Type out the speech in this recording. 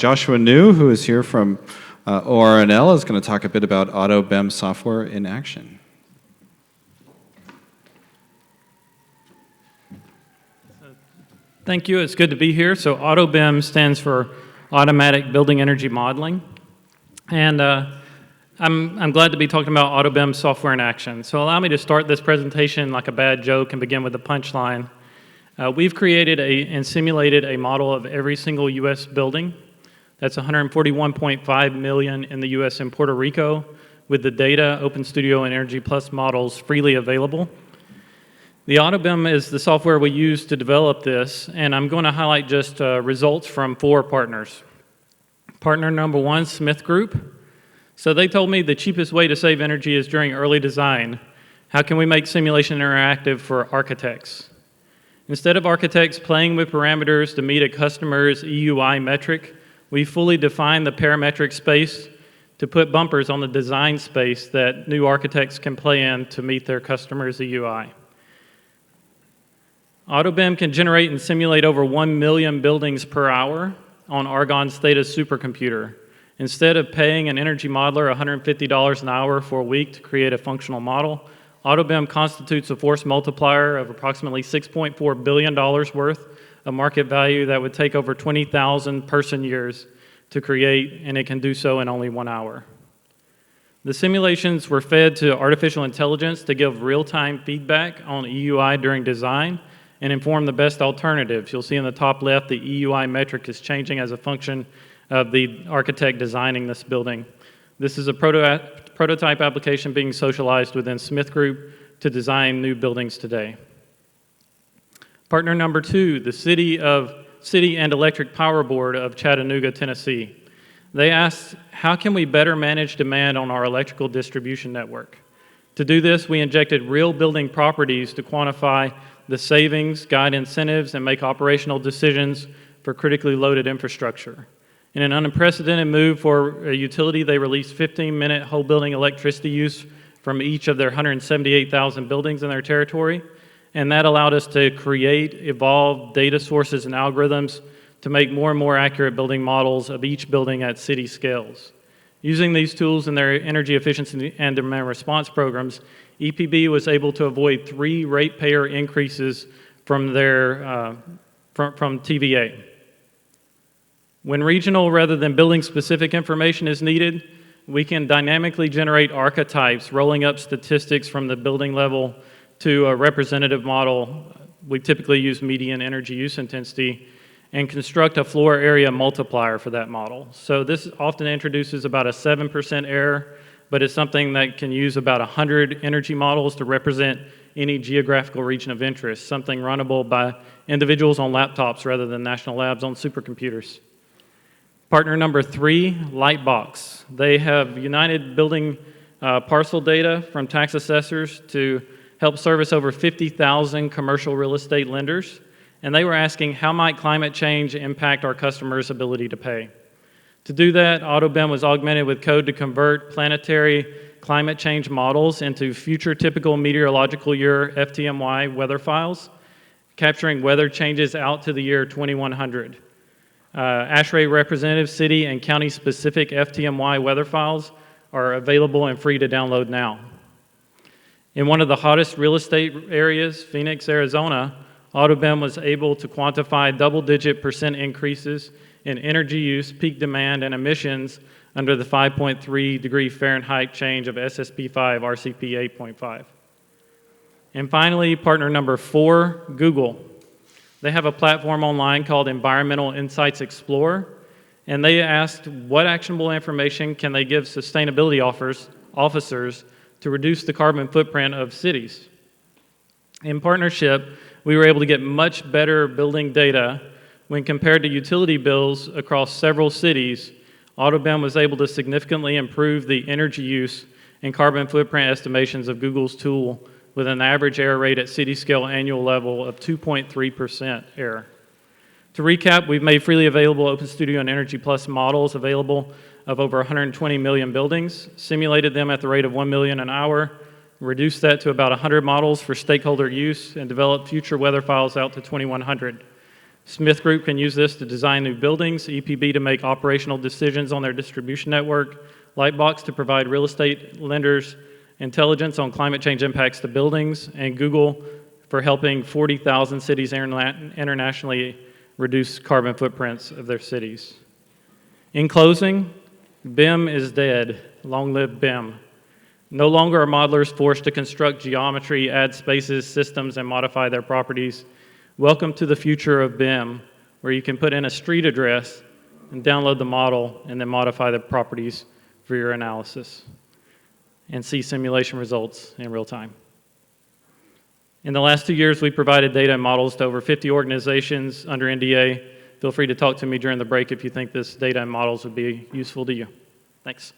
Joshua New, who is here from ORNL, is going to talk a bit about AutoBEM software in action. Thank you. It's good to be here. So AutoBEM stands for Automatic Building Energy Modeling. And I'm glad to be talking about AutoBEM software in action. So allow me to start this presentation like a bad joke and begin with the punchline. We've created and simulated a model of every single U.S. building. That's 141.5 million in the U.S. and Puerto Rico, with the data, Open Studio, and Energy Plus models freely available. The AutoBEM is the software we use to develop this, and I'm going to highlight just results from 4 partners. Partner number 1, Smith Group. So they told me the cheapest way to save energy is during early design. How can we make simulation interactive for architects? Instead of architects playing with parameters to meet a customer's EUI metric, we fully define the parametric space to put bumpers on the design space that new architects can play in to meet their customer's EUI. AutoBEM can generate and simulate over 1 million buildings per hour on Argonne's Theta supercomputer. Instead of paying an energy modeler $150 an hour for a week to create a functional model, AutoBEM constitutes a force multiplier of approximately $6.4 billion worth of market value that would take over 20,000 person years to create, and it can do so in only 1 hour. The simulations were fed to artificial intelligence to give real-time feedback on EUI during design and inform the best alternatives. You'll see in the top left the EUI metric is changing as a function of the architect designing this building. This is a prototype application being socialized within Smith Group to design new buildings today. Partner number 2, the City and Electric Power Board of Chattanooga, Tennessee. They asked, how can we better manage demand on our electrical distribution network? To do this, we injected real building properties to quantify the savings, guide incentives, and make operational decisions for critically loaded infrastructure. In an unprecedented move for a utility, they released 15-minute whole building electricity use from each of their 178,000 buildings in their territory, and that allowed us to create, evolve data sources and algorithms to make more and more accurate building models of each building at city scales. Using these tools in their energy efficiency and demand response programs, EPB was able to avoid 3 ratepayer increases from their from TVA. When regional rather than building-specific information is needed, we can dynamically generate archetypes, rolling up statistics from the building level to a representative model. We typically use median energy use intensity and construct a floor area multiplier for that model. So this often introduces about a 7% error, but it's something that can use about 100 energy models to represent any geographical region of interest, something runnable by individuals on laptops rather than national labs on supercomputers. Partner number 3, Lightbox. They have united building parcel data from tax assessors to help service over 50,000 commercial real estate lenders, and they were asking how might climate change impact our customers' ability to pay. To do that, AutoBEM was augmented with code to convert planetary climate change models into future typical meteorological year FTMY weather files, capturing weather changes out to the year 2100. ASHRAE representative, city, and county-specific FTMY weather files are available and free to download now. In one of the hottest real estate areas, Phoenix, Arizona, AutoBEM was able to quantify double-digit % increases in energy use, peak demand, and emissions under the 5.3 degree Fahrenheit change of SSP5 RCP 8.5. And finally, partner number 4, Google. They have a platform online called Environmental Insights Explorer, and they asked what actionable information can they give sustainability officers to reduce the carbon footprint of cities. In partnership, we were able to get much better building data when compared to utility bills across several cities. AutoBEM was able to significantly improve the energy use and carbon footprint estimations of Google's tool with an average error rate at city scale annual level of 2.3% error. To recap, we've made freely available Open Studio and Energy Plus models available of over 120 million buildings, simulated them at the rate of 1 million an hour, reduced that to about 100 models for stakeholder use, and developed future weather files out to 2100. Smith Group can use this to design new buildings, EPB to make operational decisions on their distribution network, Lightbox to provide real estate lenders intelligence on climate change impacts to buildings, and Google for helping 40,000 cities internationally reduce carbon footprints of their cities. In closing, BEM is dead. Long live BEM. No longer are modelers forced to construct geometry, add spaces, systems, and modify their properties. Welcome to the future of BEM, where you can put in a street address and download the model and then modify the properties for your analysis and see simulation results in real time. In the last 2 years, we provided data and models to over 50 organizations under NDA. Feel free to talk to me during the break if you think this data and models would be useful to you. Thanks.